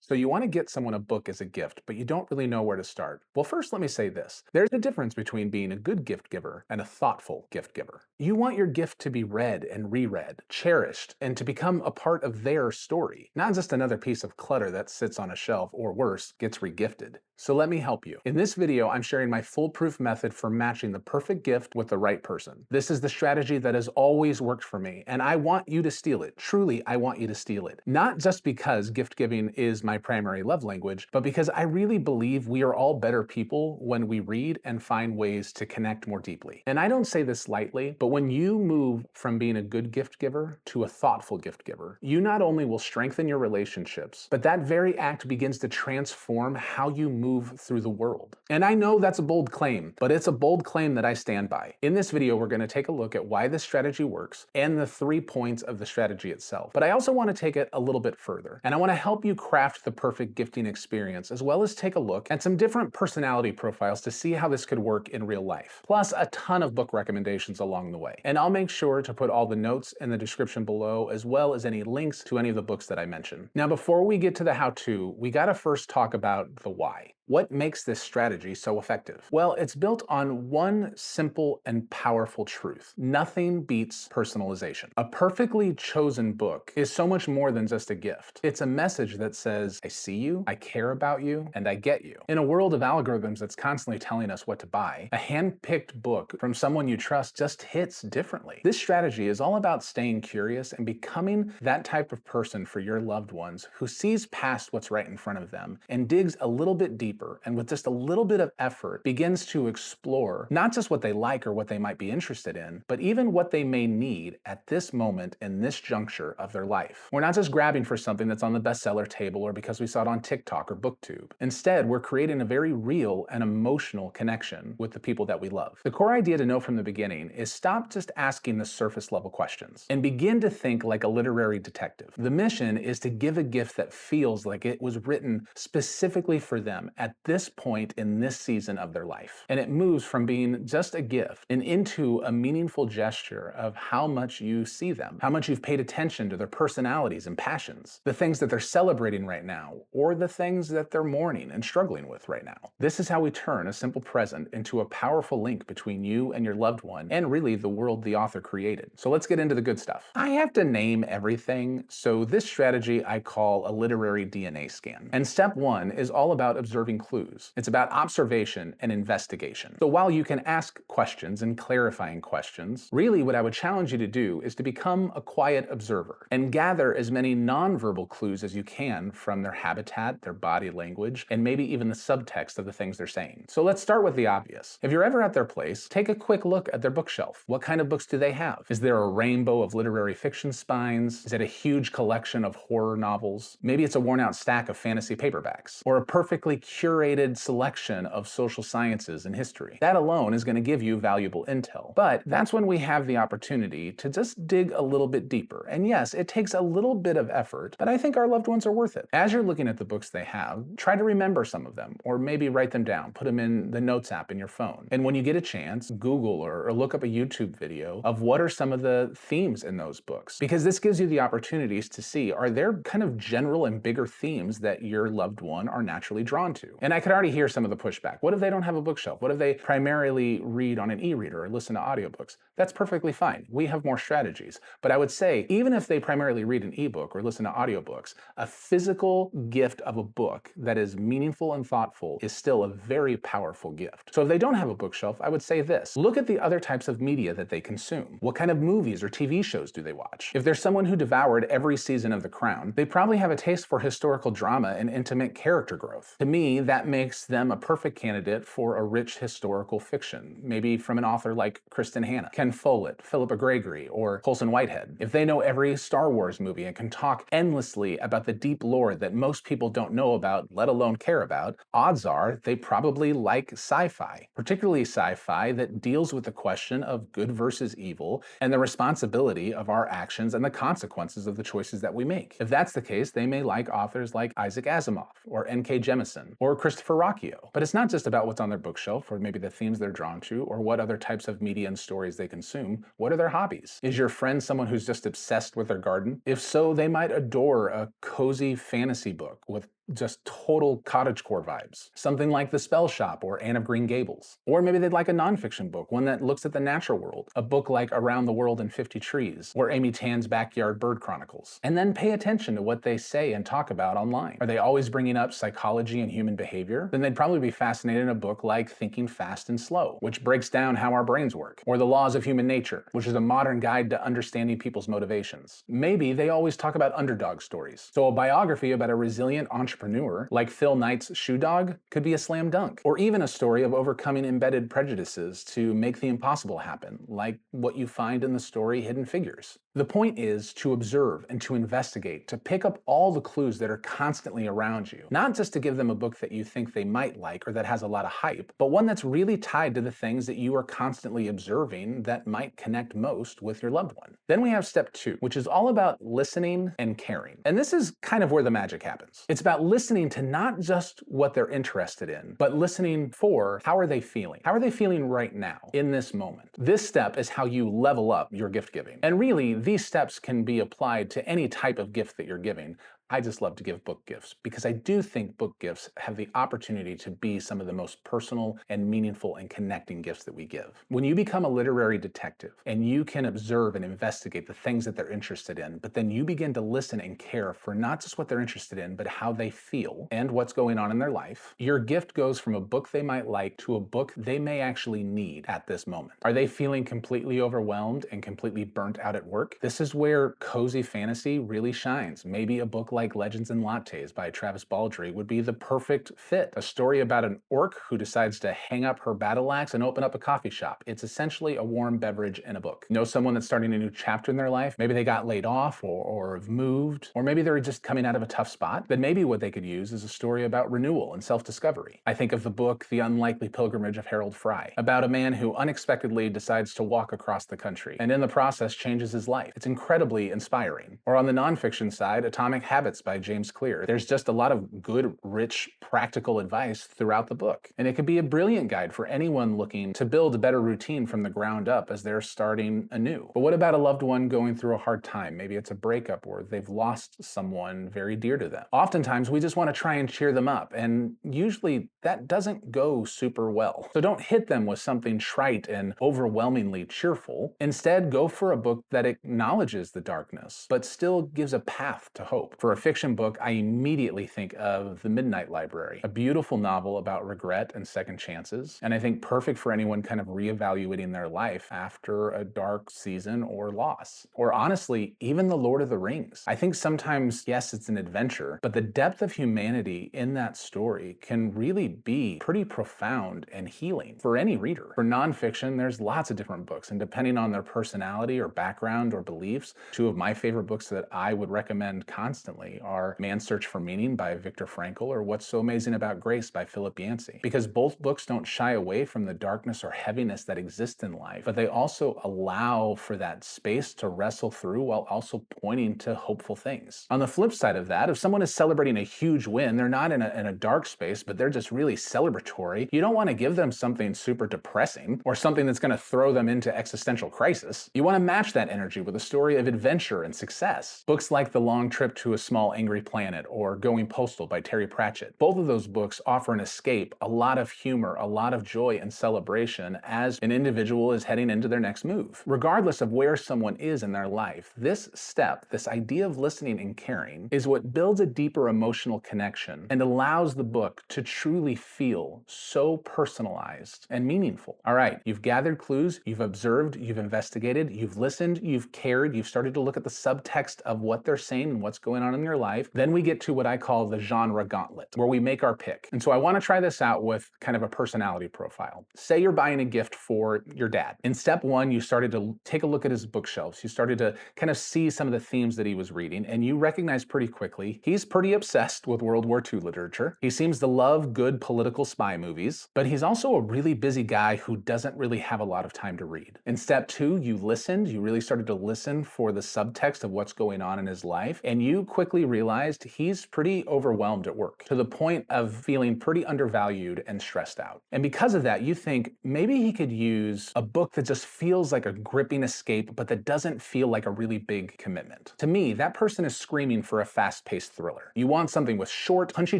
So you want to get someone a book as a gift, but you don't really know where to start. Well, first let me say this. There's a difference between being a good gift giver and a thoughtful gift giver. You want your gift to be read and reread, cherished, and to become a part of their story, not just another piece of clutter that sits on a shelf or worse, gets regifted. So let me help you. In this video, I'm sharing my foolproof method for matching the perfect gift with the right person. This is the strategy that has always worked for me, and I want you to steal it. Truly, I want you to steal it. Not just because gift giving is my primary love language, but because I really believe we are all better people when we read and find ways to connect more deeply. And I don't say this lightly, but when you move from being a good gift giver to a thoughtful gift giver, you not only will strengthen your relationships, but that very act begins to transform how you move through the world. And I know that's a bold claim, but it's a bold claim that I stand by. In this video, we're going to take a look at why this strategy works and the 3 points of the strategy itself. But I also want to take it a little bit further, and I want to help you craft the perfect gifting experience, as well as take a look at some different personality profiles to see how this could work in real life, plus a ton of book recommendations along the way. And I'll make sure to put all the notes in the description below, as well as any links to any of the books that I mentioned. Now, before we get to the how-to, we gotta first talk about the why. What makes this strategy so effective? Well, it's built on one simple and powerful truth. Nothing beats personalization. A perfectly chosen book is so much more than just a gift. It's a message that says, I see you, I care about you, and I get you. In a world of algorithms that's constantly telling us what to buy, a hand-picked book from someone you trust just hits differently. This strategy is all about staying curious and becoming that type of person for your loved ones who sees past what's right in front of them and digs a little bit deeper, and with just a little bit of effort begins to explore not just what they like or what they might be interested in, but even what they may need at this moment in this juncture of their life. We're not just grabbing for something that's on the bestseller table or because we saw it on TikTok or BookTube. Instead, we're creating a very real and emotional connection with the people that we love. The core idea to know from the beginning is stop just asking the surface level questions and begin to think like a literary detective. The mission is to give a gift that feels like it was written specifically for them at this point in this season of their life. And it moves from being just a gift and into a meaningful gesture of how much you see them, how much you've paid attention to their personalities and passions, the things that they're celebrating right now, or the things that they're mourning and struggling with right now. This is how we turn a simple present into a powerful link between you and your loved one, and really the world the author created. So let's get into the good stuff. I have to name everything, so this strategy I call a literary DNA scan. And step 1 is all about observing clues. It's about observation and investigation. So while you can ask questions and clarifying questions, really what I would challenge you to do is to become a quiet observer and gather as many nonverbal clues as you can from their habitat, their body language, and maybe even the subtext of the things they're saying. So let's start with the obvious. If you're ever at their place, take a quick look at their bookshelf. What kind of books do they have? Is there a rainbow of literary fiction spines? Is it a huge collection of horror novels? Maybe it's a worn out stack of fantasy paperbacks, or a perfectly curated selection of social sciences and history. That alone is going to give you valuable intel. But that's when we have the opportunity to just dig a little bit deeper. And yes, it takes a little bit of effort, but I think our loved ones are worth it. As you're looking at the books they have, try to remember some of them, or maybe write them down, put them in the notes app in your phone. And when you get a chance, Google or look up a YouTube video of what are some of the themes in those books. Because this gives you the opportunities to see, are there kind of general and bigger themes that your loved one are naturally drawn to? And I could already hear some of the pushback. What if they don't have a bookshelf? What if they primarily read on an e-reader or listen to audiobooks? That's perfectly fine. We have more strategies. But I would say, even if they primarily read an ebook or listen to audiobooks, a physical gift of a book that is meaningful and thoughtful is still a very powerful gift. So if they don't have a bookshelf, I would say this. Look at the other types of media that they consume. What kind of movies or TV shows do they watch? If there's someone who devoured every season of The Crown, they probably have a taste for historical drama and intimate character growth. To me, that makes them a perfect candidate for a rich historical fiction, maybe from an author like Kristen Hanna, Ken Follett, Philippa Gregory, or Colson Whitehead. If they know every Star Wars movie and can talk endlessly about the deep lore that most people don't know about, let alone care about, odds are they probably like sci-fi, particularly sci-fi that deals with the question of good versus evil and the responsibility of our actions and the consequences of the choices that we make. If that's the case, they may like authors like Isaac Asimov or N.K. Jemisin or Christopher Rocchio. But it's not just about what's on their bookshelf or maybe the themes they're drawn to or what other types of media and stories they consume. What are their hobbies? Is your friend someone who's just obsessed with their garden? If so, they might adore a cozy fantasy book with just total cottagecore vibes. Something like The Spell Shop or Anne of Green Gables. Or maybe they'd like a nonfiction book, one that looks at the natural world. A book like Around the World in 50 Trees or Amy Tan's Backyard Bird Chronicles. And then pay attention to what they say and talk about online. Are they always bringing up psychology and human behavior? Then they'd probably be fascinated in a book like Thinking Fast and Slow, which breaks down how our brains work. Or The Laws of Human Nature, which is a modern guide to understanding people's motivations. Maybe they always talk about underdog stories. So a biography about a resilient entrepreneur like Phil Knight's Shoe Dog could be a slam dunk. Or even a story of overcoming embedded prejudices to make the impossible happen, like what you find in the story Hidden Figures. The point is to observe and to investigate, to pick up all the clues that are constantly around you. Not just to give them a book that you think they might like or that has a lot of hype, but one that's really tied to the things that you are constantly observing that might connect most with your loved one. Then we have step 2, which is all about listening and caring. And this is kind of where the magic happens. It's about listening to not just what they're interested in, but listening for how are they feeling? How are they feeling right now, in this moment? This step is how you level up your gift giving. And really, these steps can be applied to any type of gift that you're giving. I just love to give book gifts because I do think book gifts have the opportunity to be some of the most personal and meaningful and connecting gifts that we give. When you become a literary detective and you can observe and investigate the things that they're interested in, but then you begin to listen and care for not just what they're interested in, but how they feel and what's going on in their life, your gift goes from a book they might like to a book they may actually need at this moment. Are they feeling completely overwhelmed and completely burnt out at work? This is where cozy fantasy really shines. Maybe a book like Legends and Lattes by Travis Baldree would be the perfect fit. A story about an orc who decides to hang up her battle axe and open up a coffee shop. It's essentially a warm beverage in a book. Know someone that's starting a new chapter in their life? Maybe they got laid off or have moved, or maybe they're just coming out of a tough spot. Then maybe what they could use is a story about renewal and self-discovery. I think of the book The Unlikely Pilgrimage of Harold Fry, about a man who unexpectedly decides to walk across the country and in the process changes his life. It's incredibly inspiring. Or on the nonfiction side, Atomic Habits by James Clear. There's just a lot of good, rich, practical advice throughout the book. And it could be a brilliant guide for anyone looking to build a better routine from the ground up as they're starting anew. But what about a loved one going through a hard time? Maybe it's a breakup or they've lost someone very dear to them. Oftentimes, we just want to try and cheer them up, and usually that doesn't go super well. So don't hit them with something trite and overwhelmingly cheerful. Instead, go for a book that acknowledges the darkness, but still gives a path to hope. For a fiction book, I immediately think of The Midnight Library, a beautiful novel about regret and second chances, and I think perfect for anyone kind of reevaluating their life after a dark season or loss. Or honestly, even The Lord of the Rings. I think sometimes, yes, it's an adventure, but the depth of humanity in that story can really be pretty profound and healing for any reader. For nonfiction, there's lots of different books, and depending on their personality or background or beliefs, 2 of my favorite books that I would recommend constantly are Man's Search for Meaning by Viktor Frankl or What's So Amazing About Grace by Philip Yancey. Because both books don't shy away from the darkness or heaviness that exists in life, but they also allow for that space to wrestle through while also pointing to hopeful things. On the flip side of that, if someone is celebrating a huge win, they're not in a dark space, but they're just really celebratory, you don't want to give them something super depressing or something that's going to throw them into existential crisis. You want to match that energy with a story of adventure and success. Books like The Long Trip to a Small Angry Planet or Going Postal by Terry Pratchett. Both of those books offer an escape, a lot of humor, a lot of joy and celebration as an individual is heading into their next move. Regardless of where someone is in their life, this step, this idea of listening and caring, is what builds a deeper emotional connection and allows the book to truly feel so personalized and meaningful. All right, you've gathered clues, you've observed, you've investigated, you've listened, you've cared, you've started to look at the subtext of what they're saying and what's going on in your life. Then we get to what I call the genre gauntlet, where we make our pick. And so I want to try this out with kind of a personality profile. Say you're buying a gift for your dad. In step 1, you started to take a look at his bookshelves. You started to kind of see some of the themes that he was reading, and you recognize pretty quickly he's pretty obsessed with World War II literature. He seems to love good political spy movies, but he's also a really busy guy who doesn't really have a lot of time to read. In step 2, you listened. You really started to listen for the subtext of what's going on in his life, and you quickly quickly realized he's pretty overwhelmed at work, to the point of feeling pretty undervalued and stressed out. And because of that, you think maybe he could use a book that just feels like a gripping escape, but that doesn't feel like a really big commitment. To me, that person is screaming for a fast-paced thriller. You want something with short, punchy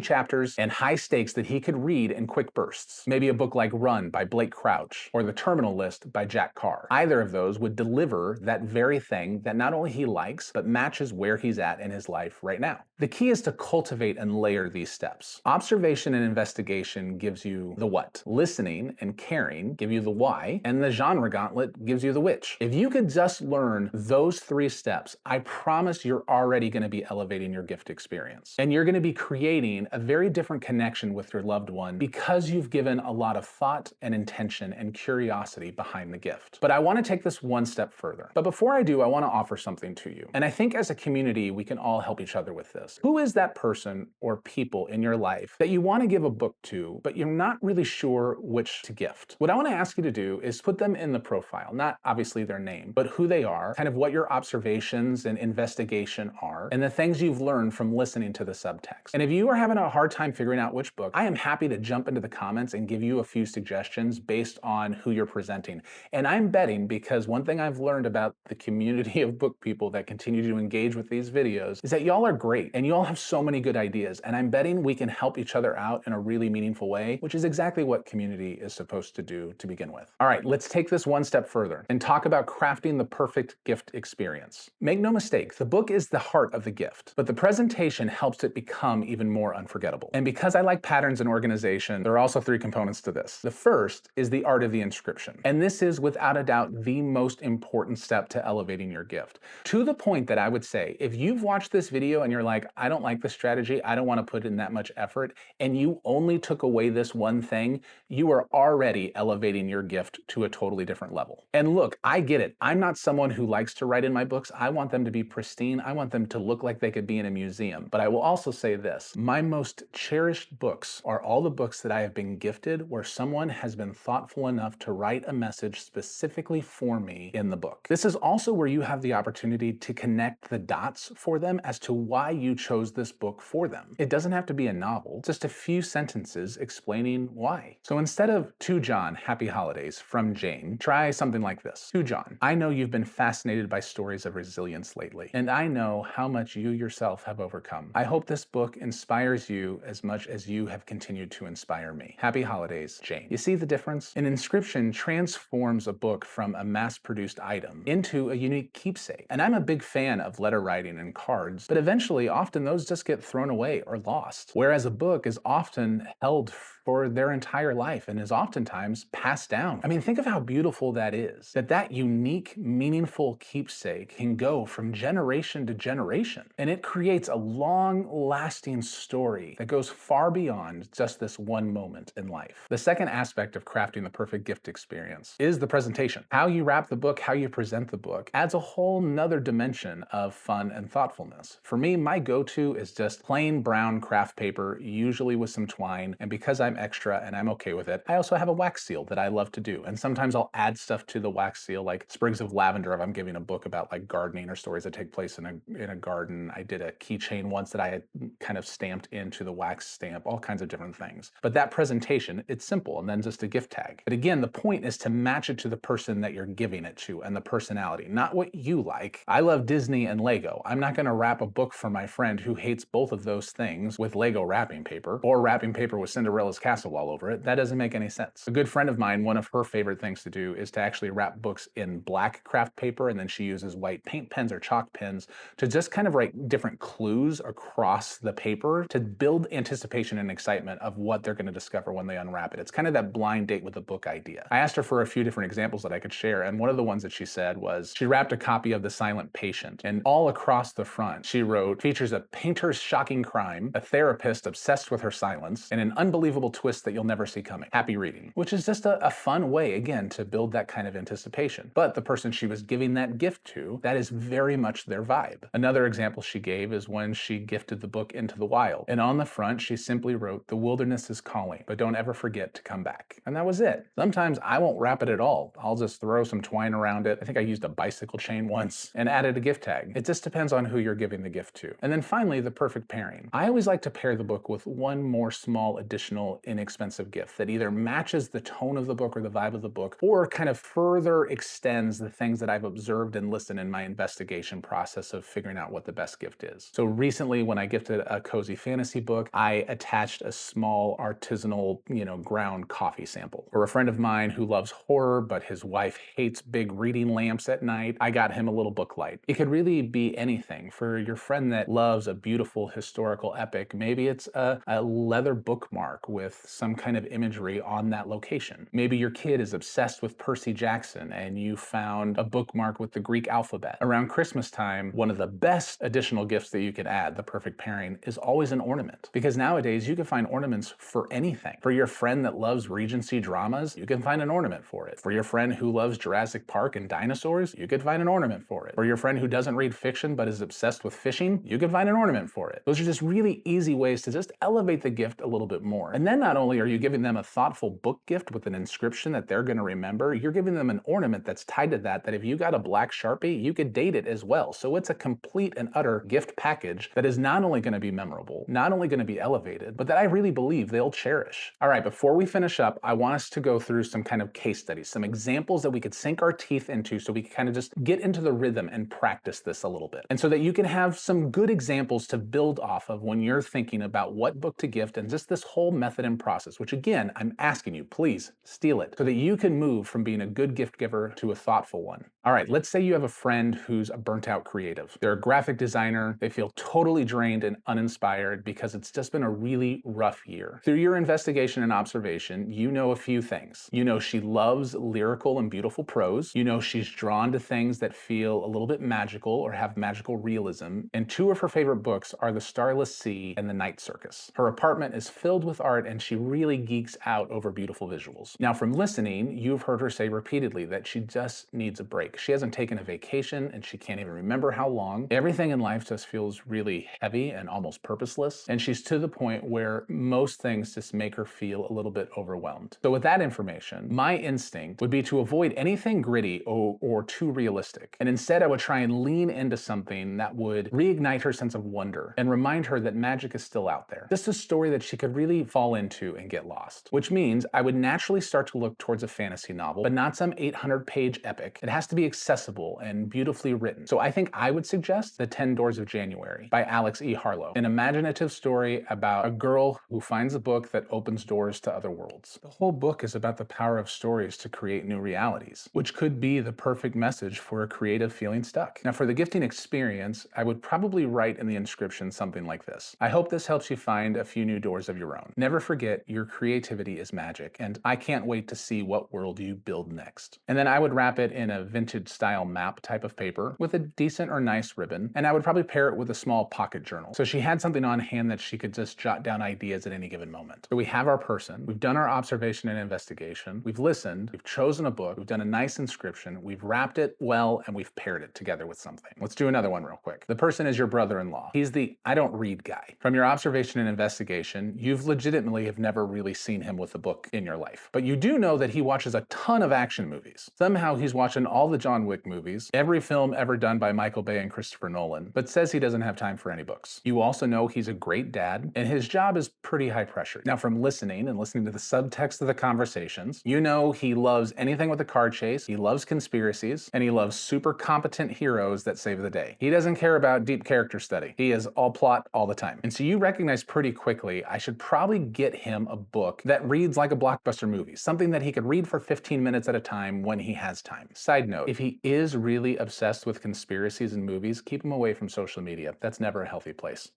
chapters and high stakes that he could read in quick bursts. Maybe a book like Run by Blake Crouch or The Terminal List by Jack Carr. Either of those would deliver that very thing that not only he likes, but matches where he's at in his life right now. The key is to cultivate and layer these steps. Observation and investigation gives you the what. Listening and caring give you the why, and the genre gauntlet gives you the which. If you could just learn those 3 steps, I promise you're already going to be elevating your gift experience. And you're going to be creating a very different connection with your loved one because you've given a lot of thought and intention and curiosity behind the gift. But I want to take this one step further. But before I do, I want to offer something to you. And I think as a community, we can all help each other with this. Who is that person or people in your life that you want to give a book to, but you're not really sure which to gift? What I want to ask you to do is put them in the profile, not obviously their name, but who they are, kind of what your observations and investigation are, and the things you've learned from listening to the subtext. And if you are having a hard time figuring out which book, I am happy to jump into the comments and give you a few suggestions based on who you're presenting. And I'm betting, because one thing I've learned about the community of book people that continue to engage with these videos is that y'all are great and y'all have so many good ideas. And I'm betting we can help each other out in a really meaningful way, which is exactly what community is supposed to do to begin with. All right, let's take this one step further and talk about crafting the perfect gift experience. Make no mistake, the book is the heart of the gift, but the presentation helps it become even more unforgettable. And because I like patterns and organization, there are also 3 components to this. The first is the art of the inscription. And this is without a doubt the most important step to elevating your gift. To the point that I would say, if you've watched this video and you're like, I don't like this strategy, I don't want to put in that much effort, and you only took away this one thing, you are already elevating your gift to a totally different level. And look, I get it. I'm not someone who likes to write in my books. I want them to be pristine. I want them to look like they could be in a museum. But I will also say this, my most cherished books are all the books that I have been gifted where someone has been thoughtful enough to write a message specifically for me in the book. This is also where you have the opportunity to connect the dots for them as to why you chose this book for them. It doesn't have to be a novel, just a few sentences explaining why. So instead of "To John, Happy Holidays from Jane," try something like this. "To John, I know you've been fascinated by stories of resilience lately, and I know how much you yourself have overcome. I hope this book inspires you as much as you have continued to inspire me. Happy Holidays, Jane." You see the difference? An inscription transforms a book from a mass-produced item into a unique keepsake. And I'm a big fan of letter writing and cards, but eventually, often those just get thrown away or lost. Whereas a book is often held for their entire life and is oftentimes passed down. I mean, think of how beautiful that is. That unique, meaningful keepsake can go from generation to generation. And it creates a long-lasting story that goes far beyond just this one moment in life. The second aspect of crafting the perfect gift experience is the presentation. How you wrap the book, how you present the book, adds a whole nother dimension of fun and thoughtfulness. For me, my go-to is just plain brown craft paper, usually with some twine, and because I'm extra and I'm okay with it, I also have a wax seal that I love to do. And sometimes I'll add stuff to the wax seal, like sprigs of lavender if I'm giving a book about like gardening or stories that take place in a garden. I did a keychain once that I had kind of stamped into the wax stamp, all kinds of different things. But that presentation, it's simple, and then just a gift tag. But again, the point is to match it to the person that you're giving it to and the personality, not what you like. I love Disney and Lego. I'm not going to wrap a book for my friend who hates both of those things with Lego wrapping paper or wrapping paper with Cinderella's castle all over it. That doesn't make any sense. A good friend of mine, one of her favorite things to do is to actually wrap books in black craft paper, and then she uses white paint pens or chalk pens to just kind of write different clues across the paper to build anticipation and excitement of what they're going to discover when they unwrap it. It's kind of that blind date with the book idea. I asked her for a few different examples that I could share, and one of the ones that she said was she wrapped a copy of The Silent Patient, and all across the front she wrote, "Features a painter's shocking crime, a therapist obsessed with her silence, and an unbelievable twist that you'll never see coming. Happy reading." Which is just a fun way, again, to build that kind of anticipation. But the person she was giving that gift to, that is very much their vibe. Another example she gave is when she gifted the book Into the Wild. And on the front, she simply wrote, "The wilderness is calling, but don't ever forget to come back." And that was it. Sometimes I won't wrap it at all. I'll just throw some twine around it. I think I used a bicycle chain once and added a gift tag. It just depends on who you're giving the gift to. And then finally, the perfect pairing. I always like to pair the book with one more small, additional, inexpensive gift that either matches the tone of the book or the vibe of the book, or kind of further extends the things that I've observed and listened in my investigation process of figuring out what the best gift is. So recently, when I gifted a cozy fantasy book, I attached a small artisanal, ground coffee sample. For a friend of mine who loves horror, but his wife hates big reading lamps at night, I got him a little book light. It could really be anything. For your friend that loves a beautiful historical epic, maybe it's a leather bookmark with some kind of imagery on that location. Maybe your kid is obsessed with Percy Jackson and you found a bookmark with the Greek alphabet. Around Christmas time, one of the best additional gifts that you could add, the perfect pairing, is always an ornament. Because nowadays you can find ornaments for anything. For your friend that loves Regency dramas, you can find an ornament for it. For your friend who loves Jurassic Park and dinosaurs, you could find an ornament for it. For your friend who doesn't read fiction but is obsessed with fishing, you can find an ornament for it. Those are just really easy ways to just elevate the gift a little bit more. And then not only are you giving them a thoughtful book gift with an inscription that they're going to remember, you're giving them an ornament that's tied to that if you got a black Sharpie, you could date it as well. So it's a complete and utter gift package that is not only going to be memorable, not only going to be elevated, but that I really believe they'll cherish. All right, before we finish up, I want us to go through some kind of case studies, some examples that we could sink our teeth into so we can kind of just get into the rhythm and practice this a little bit. And so that you can have some good examples to build off of when you're thinking about what book to gift and just this whole method and process, which again, I'm asking you, please steal it so that you can move from being a good gift giver to a thoughtful one. All right, let's say you have a friend who's a burnt out creative. They're a graphic designer. They feel totally drained and uninspired because it's just been a really rough year. Through your investigation and observation, you know a few things. You know she loves lyrical and beautiful prose. You know she's drawn to things that feel a little bit magical or have magical realism. And two of her favorite books are The Starless Sea and The Night Circus. Her apartment is filled with art and she really geeks out over beautiful visuals. Now from listening, you've heard her say repeatedly that she just needs a break. She hasn't taken a vacation and she can't even remember how long. Everything in life just feels really heavy and almost purposeless. And she's to the point where most things just make her feel a little bit overwhelmed. So with that information, my instinct would be to avoid anything gritty or too realistic. And instead I would try and lean into something that would reignite her sense of wonder and remind her that magic is still out there. Just a story that she could really fall into and get lost. Which means I would naturally start to look towards a fantasy novel, but not some 800-page epic. It has to be accessible and beautifully written. So I think I would suggest The 10 Doors of January by Alex E. Harlow, an imaginative story about a girl who finds a book that opens doors to other worlds. The whole book is about the power of stories to create new realities, which could be the perfect message for a creative feeling stuck. Now for the gifting experience, I would probably write in the inscription something like this. I hope this helps you find a few new doors of your own. Never forget your creativity is magic, and I can't wait to see what world you build next. And then I would wrap it in a vintage style map type of paper with a decent or nice ribbon, and I would probably pair it with a small pocket journal. So she had something on hand that she could just jot down ideas at any given moment. So we have our person, we've done our observation and investigation, we've listened, we've chosen a book, we've done a nice inscription, we've wrapped it well, and we've paired it together with something. Let's do another one real quick. The person is your brother-in-law. He's the I don't read guy. From your observation and investigation, you've legitimately have never really seen him with a book in your life. But you do know that he watches a ton of action movies. Somehow he's watching all the John Wick movies, every film ever done by Michael Bay and Christopher Nolan, but says he doesn't have time for any books. You also know he's a great dad, and his job is pretty high pressure. Now from listening to the subtext of the conversations, you know he loves anything with a car chase, he loves conspiracies, and he loves super competent heroes that save the day. He doesn't care about deep character study. He is all plot all the time. And so you recognize pretty quickly, I should probably get him a book that reads like a blockbuster movie, something that he could read for 15 minutes at a time when he has time. Side note, if he is really obsessed with conspiracies and movies, keep him away from social media. That's never a healthy place.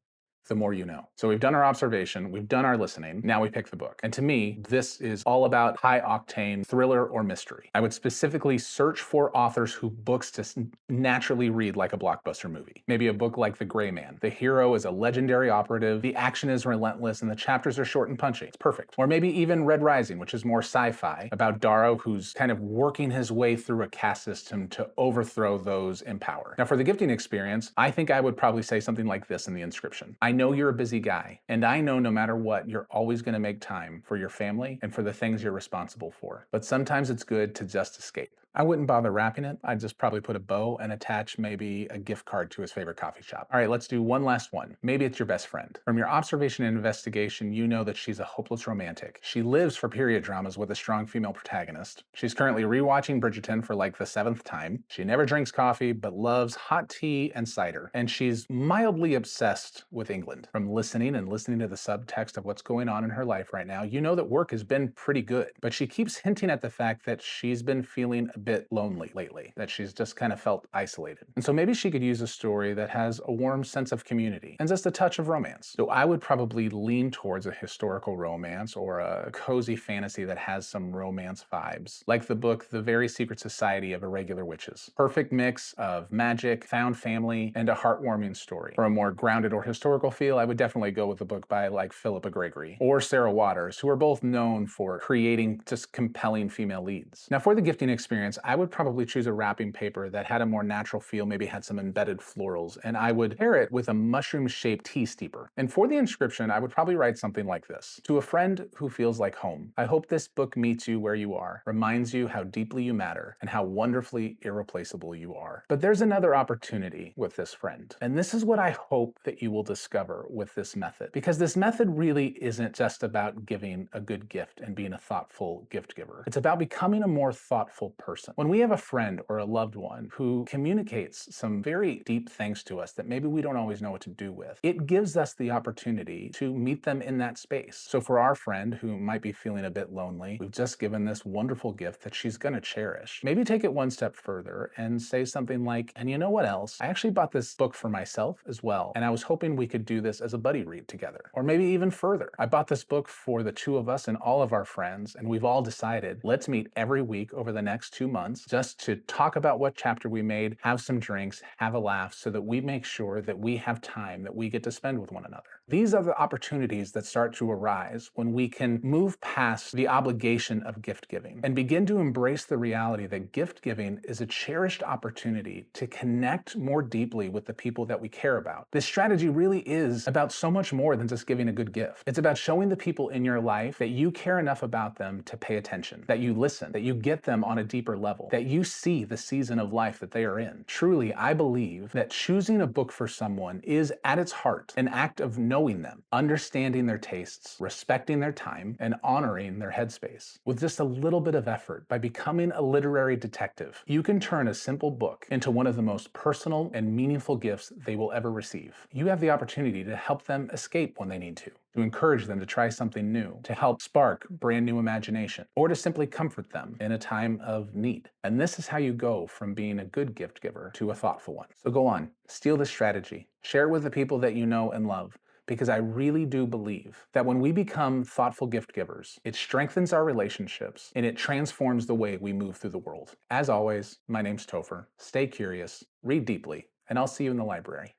The more you know. So we've done our observation, we've done our listening, now we pick the book. And to me, this is all about high-octane thriller or mystery. I would specifically search for authors whose books just naturally read like a blockbuster movie. Maybe a book like The Gray Man. The hero is a legendary operative, the action is relentless, and the chapters are short and punchy. It's perfect. Or maybe even Red Rising, which is more sci-fi, about Darrow who's kind of working his way through a caste system to overthrow those in power. Now for the gifting experience, I think I would probably say something like this in the inscription. I know you're a busy guy, and I know no matter what, you're always going to make time for your family and for the things you're responsible for. But sometimes it's good to just escape. I wouldn't bother wrapping it. I'd just probably put a bow and attach maybe a gift card to his favorite coffee shop. All right, let's do one last one. Maybe it's your best friend. From your observation and investigation, you know that she's a hopeless romantic. She lives for period dramas with a strong female protagonist. She's currently rewatching Bridgerton for like the 7th time. She never drinks coffee, but loves hot tea and cider. And she's mildly obsessed with England. From listening to the subtext of what's going on in her life right now, you know that work has been pretty good. But she keeps hinting at the fact that she's been feeling a bit lonely lately, that she's just kind of felt isolated. And so maybe she could use a story that has a warm sense of community and just a touch of romance. So I would probably lean towards a historical romance or a cozy fantasy that has some romance vibes, like the book The Very Secret Society of Irregular Witches. Perfect mix of magic, found family, and a heartwarming story. For a more grounded or historical feel, I would definitely go with a book by like Philippa Gregory or Sarah Waters, who are both known for creating just compelling female leads. Now for the gifting experience, I would probably choose a wrapping paper that had a more natural feel, maybe had some embedded florals, and I would pair it with a mushroom-shaped tea steeper. And for the inscription, I would probably write something like this: "To a friend who feels like home, I hope this book meets you where you are, reminds you how deeply you matter, and how wonderfully irreplaceable you are." But there's another opportunity with this friend, and this is what I hope that you will discover with this method, because this method really isn't just about giving a good gift and being a thoughtful gift giver. It's about becoming a more thoughtful person. When we have a friend or a loved one who communicates some very deep things to us that maybe we don't always know what to do with, it gives us the opportunity to meet them in that space. So for our friend who might be feeling a bit lonely, we've just given this wonderful gift that she's going to cherish. Maybe take it one step further and say something like, "And you know what else? I actually bought this book for myself as well, and I was hoping we could do this as a buddy read together." Or maybe even further, "I bought this book for the two of us and all of our friends, and we've all decided let's meet every week over the next 2 months just to talk about what chapter we made, have some drinks, have a laugh, so that we make sure that we have time that we get to spend with one another." These are the opportunities that start to arise when we can move past the obligation of gift giving and begin to embrace the reality that gift giving is a cherished opportunity to connect more deeply with the people that we care about. This strategy really is about so much more than just giving a good gift. It's about showing the people in your life that you care enough about them to pay attention, that you listen, that you get them on a deeper level, that you see the season of life that they are in. Truly, I believe that choosing a book for someone is at its heart an act of knowing them, understanding their tastes, respecting their time, and honoring their headspace. With just a little bit of effort, by becoming a literary detective, you can turn a simple book into one of the most personal and meaningful gifts they will ever receive. You have the opportunity to help them escape when they need to encourage them to try something new, to help spark brand new imagination, or to simply comfort them in a time of need. And this is how you go from being a good gift giver to a thoughtful one. So go on, steal this strategy, share it with the people that you know and love, because I really do believe that when we become thoughtful gift givers, it strengthens our relationships and it transforms the way we move through the world. As always, my name's Topher. Stay curious, read deeply, and I'll see you in the library.